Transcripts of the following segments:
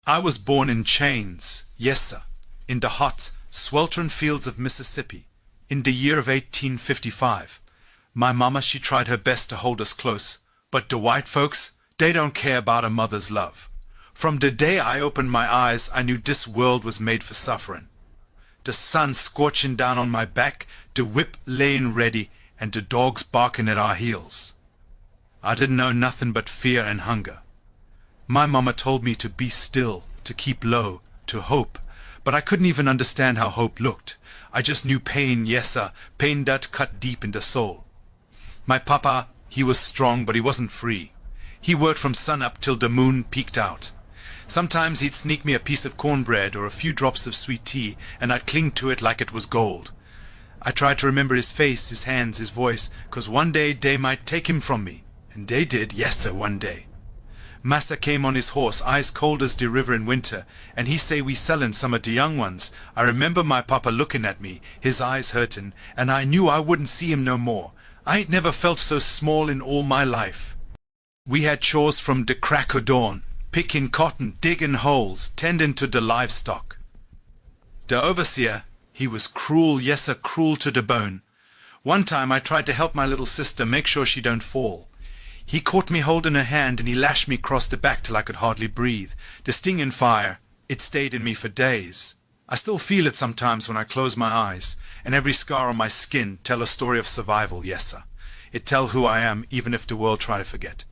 I was born in chains, yes sir, in the hot, sweltering fields of Mississippi, in the year of 1855. My mama, she tried her best to hold us close, but the white folks, they don't care about a mother's love. From the day I opened my eyes, I knew this world was made for suffering. The sun scorching down on my back, the whip laying ready, and the dogs barking at our heels. I didn't know nothing but fear and hunger. My mama told me to be still, to keep low, to hope, but I couldn't even understand how hope looked. I just knew pain, yes sir, pain that cut deep in the soul. My papa, he was strong, but he wasn't free. He worked from sun-up till the moon peeked out. Sometimes he'd sneak me a piece of cornbread or a few drops of sweet tea, and I'd cling to it like it was gold. I tried to remember his face, his hands, his voice, 'cause one day they might take him from me. And they did, yes sir, one day. Massa came on his horse, ice cold as the river in winter, and he say we sellin' some of the young ones. I remember my papa looking at me, his eyes hurtin', and I knew I wouldn't see him no more. I ain't never felt so small in all my life. We had chores from the crack o' dawn, picking cotton, digging holes, tending to the livestock. The overseer, he was cruel, yes sir, cruel to the bone. One time I tried to help my little sister make sure she don't fall. He caught me holding her hand and he lashed me across the back till I could hardly breathe. The stinging fire, it stayed in me for days. I still feel it sometimes when I close my eyes, and every scar on my skin tell a story of survival, yes sir. It tell who I am, even if the world try to forget.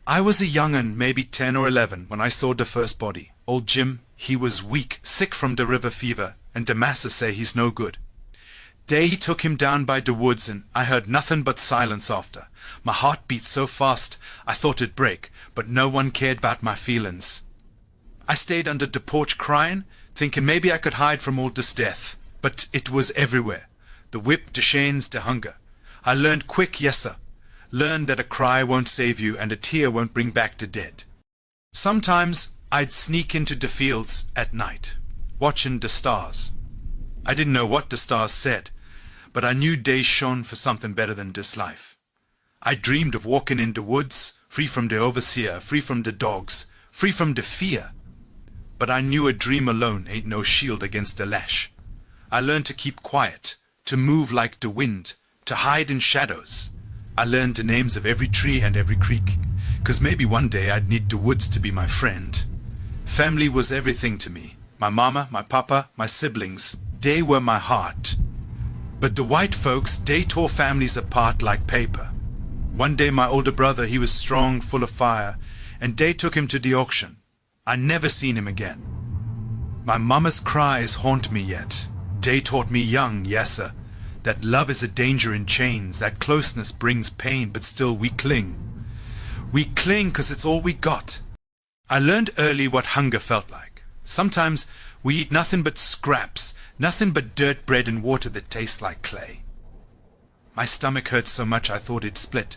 I was a young'un, maybe 10 or 11, when I saw the first body. Old Jim, he was weak, sick from the river fever, and the massa say he's no good. Day he took him down by the woods, and I heard nothing but silence after. My heart beat so fast I thought it'd break, but no one cared about my feelings. I stayed under the porch crying, thinking maybe I could hide from all this death, but it was everywhere. The whip, the chains, the hunger. I learned quick, yes sir. Learned that a cry won't save you and a tear won't bring back the dead. Sometimes I'd sneak into the fields at night, watching the stars. I didn't know what the stars said, but I knew they shone for something better than this life. I dreamed of walking in the woods, free from the overseer, free from the dogs, free from the fear. But I knew a dream alone ain't no shield against the lash. I learned to keep quiet, to move like the wind, to hide in shadows. I learned the names of every tree and every creek, 'cause maybe one day I'd need the woods to be my friend. Family was everything to me. My mama, my papa, my siblings, they were my heart. But the white folks, they tore families apart like paper. One day my older brother, he was strong, full of fire, and they took him to the auction. I never seen him again. My mama's cries haunt me yet. They taught me young, yes sir, that love is a danger in chains, that closeness brings pain, but still we cling. We cling 'cause it's all we got. I learned early what hunger felt like. Sometimes we eat nothing but scraps, nothing but dirt, bread and water that tastes like clay. My stomach hurt so much I thought it'd split.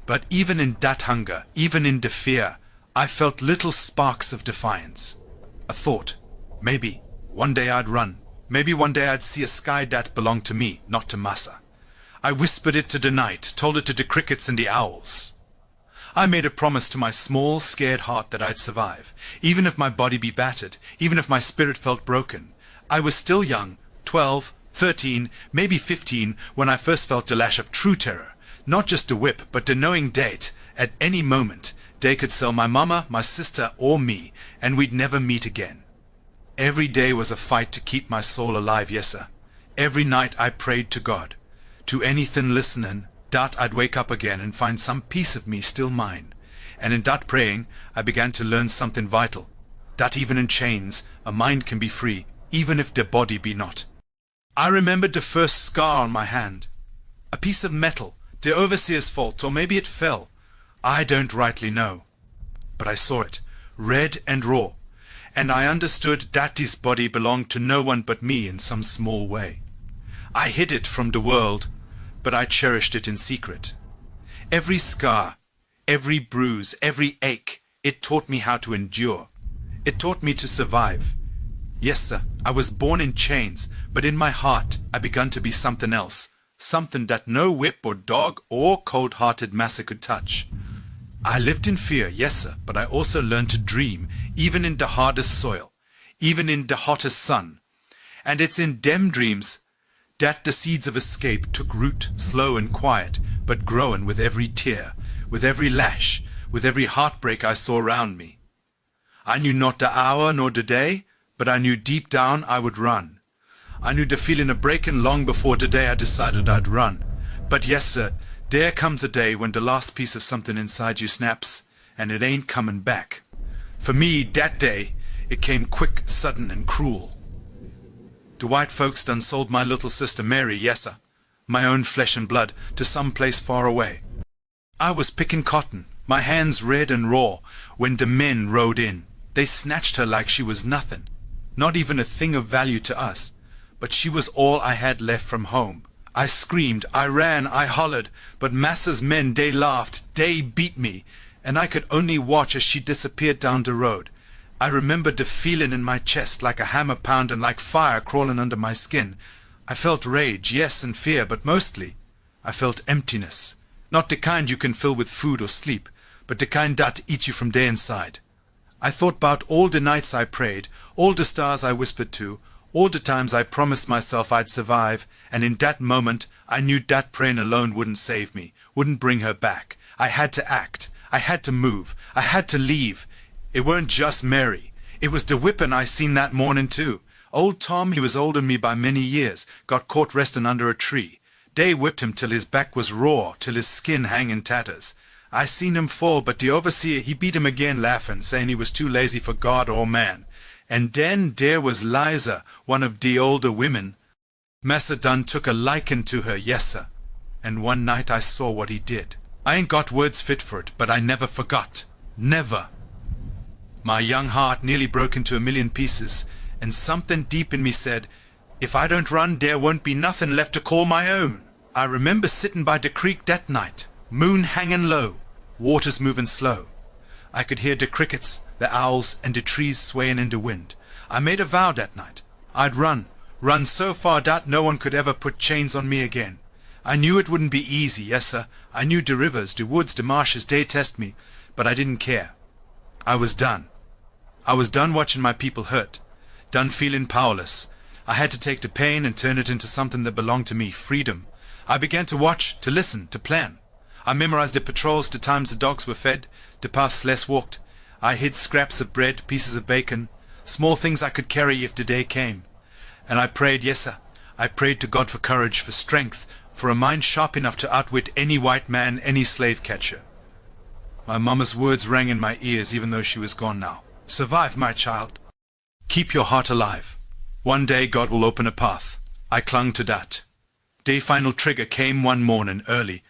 But even in that hunger, even in the fear, I felt little sparks of defiance. A thought, maybe one day I'd run. Maybe one day I'd see a sky that belonged to me, not to massa. I whispered it to the night, told it to the crickets and the owls. I made a promise to my small, scared heart that I'd survive, even if my body be battered, even if my spirit felt broken. I was still young, 12, 13, maybe 15, when I first felt the lash of true terror. Not just the whip, but the knowing that, at any moment, they could sell my mama, my sister, or me, and we'd never meet again. Every day was a fight to keep my soul alive, yes sir. Every night I prayed to God. To anything listening, that I'd wake up again and find some piece of me still mine. And in that praying, I began to learn something vital. That even in chains, a mind can be free, even if the body be not. I remembered the first scar on my hand. A piece of metal, the overseer's fault, or maybe it fell. I don't rightly know. But I saw it, red and raw, and I understood that this body belonged to no one but me in some small way. I hid it from the world, but I cherished it in secret. Every scar, every bruise, every ache, it taught me how to endure. It taught me to survive. Yes, sir, I was born in chains, but in my heart I begun to be something else, something that no whip or dog or cold-hearted massa could touch. I lived in fear, yes sir, but I also learned to dream, even in the hardest soil, even in the hottest sun. And it's in dem dreams that the seeds of escape took root, slow and quiet, but growing with every tear, with every lash, with every heartbreak I saw round me. I knew not the hour nor the day, but I knew deep down I would run. I knew the feeling of breaking long before the day I decided I'd run. But yes sir, there comes a day when the last piece of something inside you snaps, and it ain't coming back. For me, that day, it came quick, sudden and cruel. The white folks done sold my little sister Mary, yes sir, my own flesh and blood, to some place far away. I was picking cotton, my hands red and raw, when the men rode in. They snatched her like she was nothing, not even a thing of value to us, but she was all I had left from home. I screamed, I ran, I hollered, but masses men, they laughed, they beat me, and I could only watch as she disappeared down the road. I remembered the feeling in my chest like a hammer pounding, like fire crawling under my skin. I felt rage, yes, and fear, but mostly I felt emptiness. Not the kind you can fill with food or sleep, but the kind that eats you from the inside. I thought about all the nights I prayed, all the stars I whispered to, all the times I promised myself I'd survive, and in that moment I knew that praying alone wouldn't save me, wouldn't bring her back. I had to act. I had to move. I had to leave. It weren't just Mary. It was the whipping I seen that morning too. Old Tom, he was older than me by many years, got caught resting under a tree. They whipped him till his back was raw, till his skin hang in tatters. I seen him fall, but the overseer, he beat him again laughing, saying he was too lazy for God or man. And then there was Liza, one of the older women. Massa done took a liking to her, yes sir. And one night I saw what he did. I ain't got words fit for it, but I never forgot. Never. My young heart nearly broke into a million pieces, and something deep in me said, if I don't run, there won't be nothing left to call my own. I remember sitting by the creek that night, moon hanging low, waters moving slow. I could hear the crickets, the owls, and the trees swaying in the wind. I made a vow that night. I'd run so far that no one could ever put chains on me again. I knew it wouldn't be easy, yes sir. I knew the rivers, the woods, the marshes, they test me, but I didn't care. I was done. I was done watching my people hurt, done feeling powerless. I had to take the pain and turn it into something that belonged to me, freedom. I began to watch, to listen, to plan. I memorized the patrols, the times the dogs were fed, the paths less walked. I hid scraps of bread, pieces of bacon, small things I could carry if the day came. And I prayed, yes sir, I prayed to God for courage, for strength, for a mind sharp enough to outwit any white man, any slave catcher. My mama's words rang in my ears even though she was gone now. Survive, my child. Keep your heart alive. One day God will open a path. I clung to that. Day final trigger came one morning early.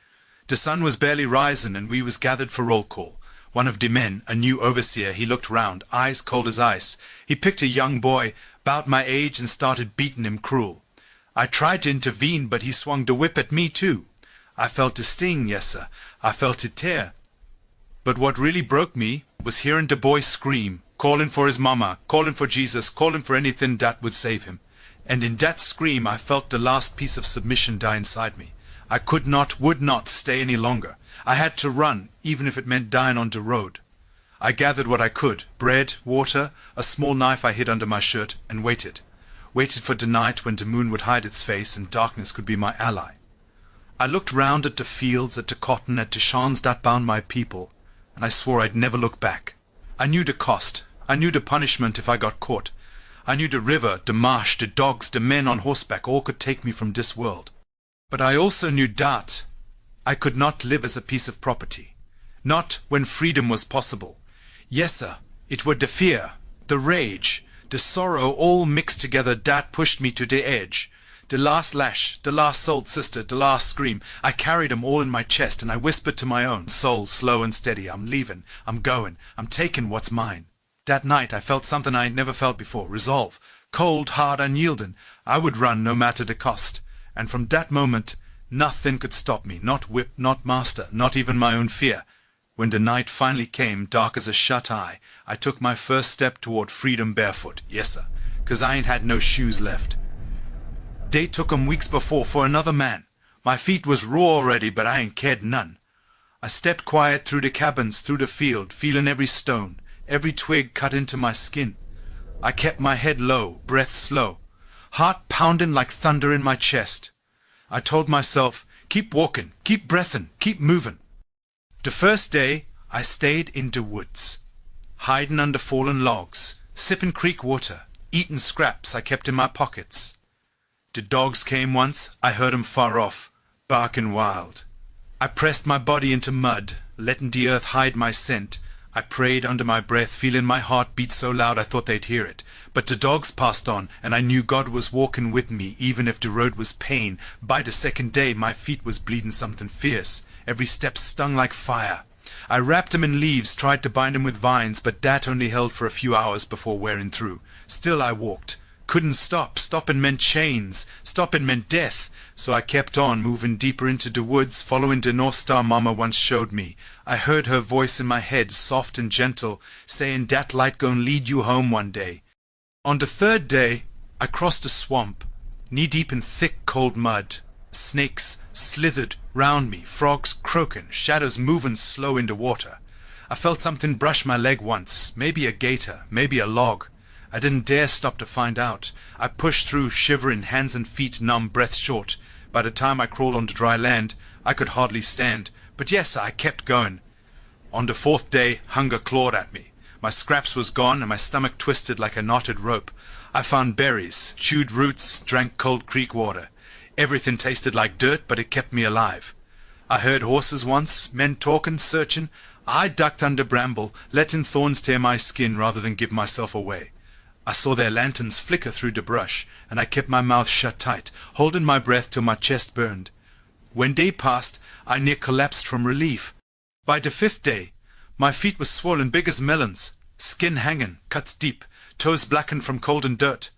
The sun was barely rising and we was gathered for roll call. One of the men, a new overseer, he looked round, eyes cold as ice. He picked a young boy, about my age, and started beating him cruel. I tried to intervene, but he swung the whip at me too. I felt the sting, yes sir. I felt it tear. But what really broke me was hearing the boy scream, calling for his mama, calling for Jesus, calling for anything that would save him. And in that scream I felt the last piece of submission die inside me. I could not, would not stay any longer. I had to run, even if it meant dying on the road. I gathered what I could, bread, water, a small knife I hid under my shirt, and waited. Waited for the night when the moon would hide its face and darkness could be my ally. I looked round at the fields, at the cotton, at the shawls that bound my people, and I swore I'd never look back. I knew the cost. I knew the punishment if I got caught. I knew the river, the marsh, the dogs, the men on horseback all could take me from this world. But I also knew that I could not live as a piece of property. Not when freedom was possible. Yes, sir, it were the fear, the rage, the sorrow all mixed together that pushed me to the edge. The last lash, the last sold sister, the last scream, I carried them all in my chest and I whispered to my own soul, slow and steady, I'm leaving, I'm going, I'm taking what's mine. That night I felt something I had never felt before, resolve, cold, hard, unyielding. I would run no matter the cost. And from that moment, nothing could stop me, not whip, not master, not even my own fear. When the night finally came, dark as a shut eye, I took my first step toward freedom barefoot, yes sir, 'cause I ain't had no shoes left. They took 'em weeks before for another man. My feet was raw already, but I ain't cared none. I stepped quiet through the cabins, through the field, feeling every stone, every twig cut into my skin. I kept my head low, breath slow, heart pounding like thunder in my chest. I told myself, keep walking, keep breathing, keep moving. The first day, I stayed in the woods, hiding under fallen logs, sipping creek water, eating scraps I kept in my pockets. The dogs came once, I heard 'em far off, barking wild. I pressed my body into mud, letting the earth hide my scent. I prayed under my breath, feeling my heart beat so loud I thought they'd hear it. But the dogs passed on, and I knew God was walking with me, even if the road was pain. By the second day, my feet was bleeding something fierce. Every step stung like fire. I wrapped them in leaves, tried to bind them with vines, but that only held for a few hours before wearing through. Still I walked. Couldn't stop. Stopping meant chains. Stopping meant death. So I kept on, moving deeper into the woods, following the North Star Mama once showed me. I heard her voice in my head, soft and gentle, saying that light gon' lead you home one day. On the third day, I crossed a swamp, knee-deep in thick, cold mud. Snakes slithered round me, frogs croaking, shadows moving slow in the water. I felt something brush my leg once, maybe a gator, maybe a log. I didn't dare stop to find out. I pushed through, shivering, hands and feet numb, breath short. By the time I crawled onto dry land, I could hardly stand. But yes, I kept going. On the fourth day, hunger clawed at me. My scraps was gone, and my stomach twisted like a knotted rope. I found berries, chewed roots, drank cold creek water. Everything tasted like dirt, but it kept me alive. I heard horses once, men talking, searching. I ducked under bramble, letting thorns tear my skin rather than give myself away. I saw their lanterns flicker through the brush, and I kept my mouth shut tight, holding my breath till my chest burned. When day passed, I near collapsed from relief. By the fifth day, my feet were swollen big as melons, skin hanging, cuts deep, toes blackened from cold and dirt.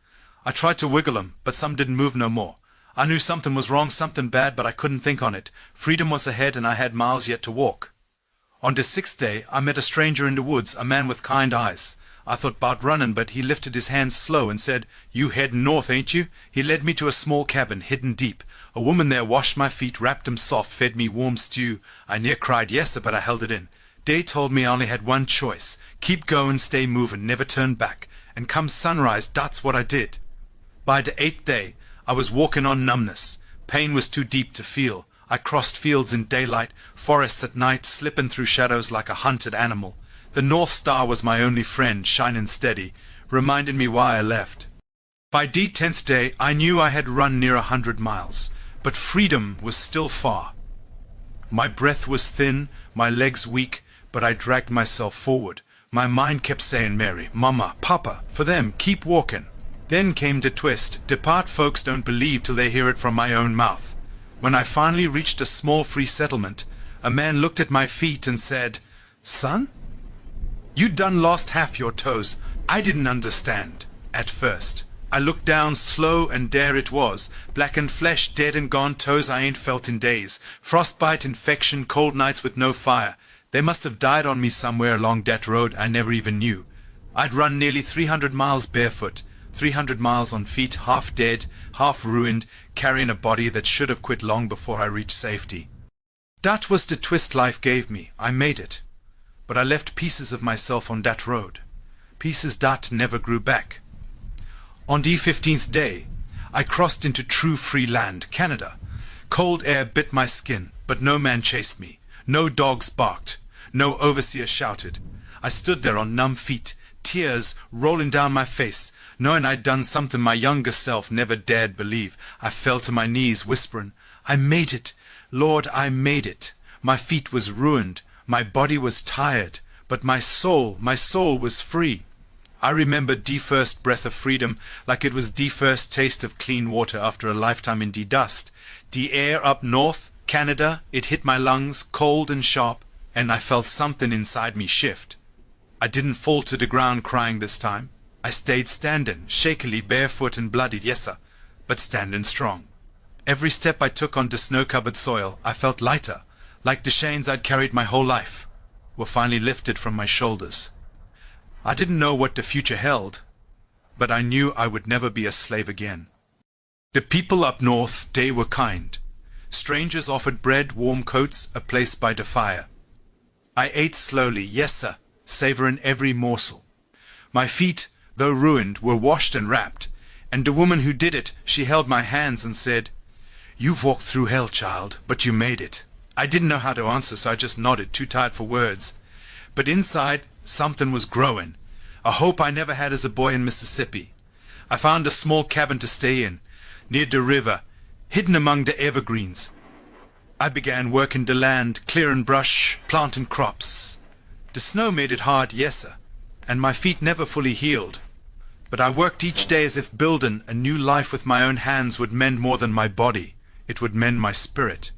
I tried to wiggle 'em, but some didn't move no more. I knew something was wrong, something bad, but I couldn't think on it. Freedom was ahead, and I had miles yet to walk. On the sixth day, I met a stranger in the woods, a man with kind eyes. I thought about running, but he lifted his hands slow and said, "You heading north, ain't you?" He led me to a small cabin, hidden deep. A woman there washed my feet, wrapped them soft, fed me warm stew. I near cried yes, but I held it in. Day told me I only had one choice. Keep going, stay moving, never turn back. And come sunrise, that's what I did. By the eighth day, I was walking on numbness. Pain was too deep to feel. I crossed fields in daylight, forests at night, slipping through shadows like a hunted animal. The North Star was my only friend, shining steady, reminding me why I left. By the 10th day, I knew I had run near 100 miles, but freedom was still far. My breath was thin, my legs weak, but I dragged myself forward. My mind kept saying, Mary, Mama, Papa, for them, keep walking. Then came the twist. Depart folks don't believe till they hear it from my own mouth. When I finally reached a small free settlement, a man looked at my feet and said, "Son, you done lost half your toes." I didn't understand at first. I looked down slow, and there it was. Blackened flesh, dead and gone, toes I ain't felt in days. Frostbite, infection, cold nights with no fire. They must have died on me somewhere along that road I never even knew. I'd run nearly 300 miles barefoot, 300 miles on feet, half dead, half ruined, carrying a body that should have quit long before I reached safety. That was the twist life gave me. I made it. But I left pieces of myself on that road. Pieces that never grew back. On the 15th day, I crossed into true free land, Canada. Cold air bit my skin, but no man chased me. No dogs barked. No overseer shouted. I stood there on numb feet, tears rolling down my face, knowing I'd done something my younger self never dared believe. I fell to my knees, whispering, "I made it. Lord, I made it." My feet was ruined. My body was tired, but my soul was free. I remembered the first breath of freedom like it was the first taste of clean water after a lifetime in the dust. The air up north, Canada, it hit my lungs, cold and sharp, and I felt something inside me shift. I didn't fall to the ground crying this time. I stayed standing, shakily, barefoot and bloodied, yes sir, but standing strong. Every step I took on the snow-covered soil, I felt lighter, like the chains I'd carried my whole life were finally lifted from my shoulders. I didn't know what the future held, but I knew I would never be a slave again. The people up north, they were kind. Strangers offered bread, warm coats, a place by the fire. I ate slowly, yes sir, savoring every morsel. My feet, though ruined, were washed and wrapped, and the woman who did it, she held my hands and said, "You've walked through hell, child, but you made it." I didn't know how to answer, so I just nodded, too tired for words. But inside, something was growing, a hope I never had as a boy in Mississippi. I found a small cabin to stay in, near the river, hidden among the evergreens. I began working the land, clearing brush, planting crops. The snow made it hard, yes sir, and my feet never fully healed. But I worked each day as if building a new life with my own hands would mend more than my body. It would mend my spirit.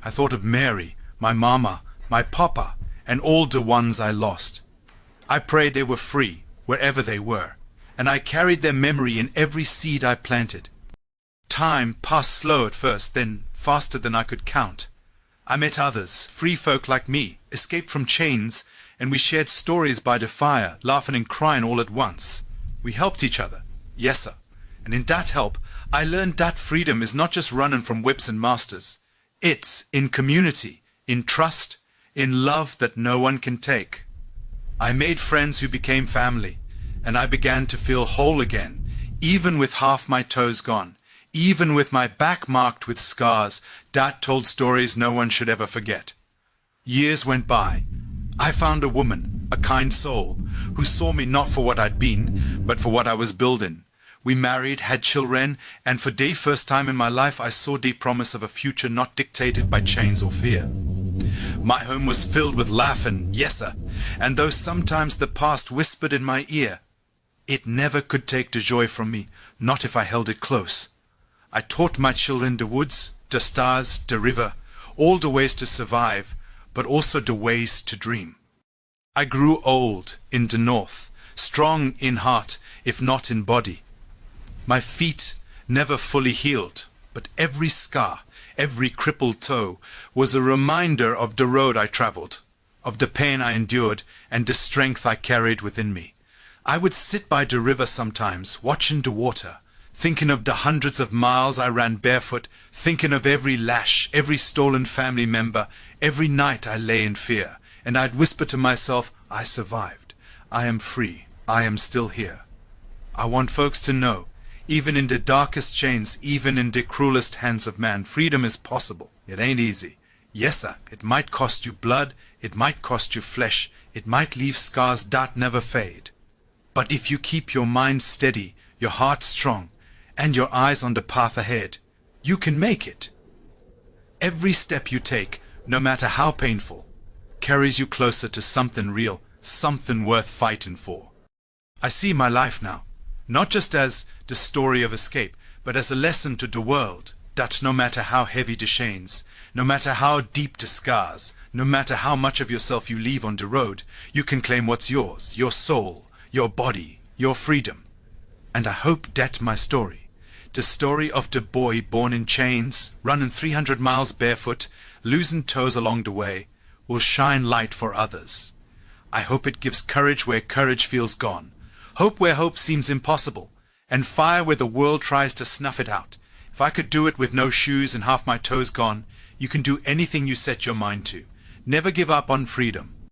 I thought of Mary, my mama, my papa, and all the ones I lost. I prayed they were free, wherever they were, and I carried their memory in every seed I planted. Time passed slow at first, then faster than I could count. I met others, free folk like me, escaped from chains, and we shared stories by the fire, laughing and crying all at once. We helped each other, yes sir, and in that help, I learned that freedom is not just running from whips and masters. It's in community, in trust, in love that no one can take. I made friends who became family, and I began to feel whole again, even with half my toes gone, even with my back marked with scars that told stories no one should ever forget. Years went by. I found a woman, a kind soul, who saw me not for what I'd been, but for what I was building. We married, had children, and for the first time in my life I saw the promise of a future not dictated by chains or fear. My home was filled with laughing, yes sir, and though sometimes the past whispered in my ear, it never could take the joy from me, not if I held it close. I taught my children the woods, the stars, the river, all the ways to survive, but also the ways to dream. I grew old in the north, strong in heart, if not in body. My feet never fully healed, but every scar, every crippled toe was a reminder of the road I traveled, of the pain I endured, and the strength I carried within me. I would sit by the river sometimes, watching the water, thinking of the hundreds of miles I ran barefoot, thinking of every lash, every stolen family member. Every night I lay in fear, and I'd whisper to myself, I survived. I am free. I am still here. I want folks to know, even in the darkest chains, even in the cruelest hands of man, freedom is possible. It ain't easy. Yes, sir, it might cost you blood, it might cost you flesh, it might leave scars that never fade. But if you keep your mind steady, your heart strong, and your eyes on the path ahead, you can make it. Every step you take, no matter how painful, carries you closer to something real, something worth fighting for. I see my life now, not just as the story of escape, but as a lesson to the world that no matter how heavy the chains, no matter how deep the scars, no matter how much of yourself you leave on the road, you can claim what's yours, your soul, your body, your freedom. And I hope that my story, the story of the boy born in chains, running 300 miles barefoot, losing toes along the way, will shine light for others. I hope it gives courage where courage feels gone, hope where hope seems impossible, and fire where the world tries to snuff it out. If I could do it with no shoes and half my toes gone, you can do anything you set your mind to. Never give up on freedom.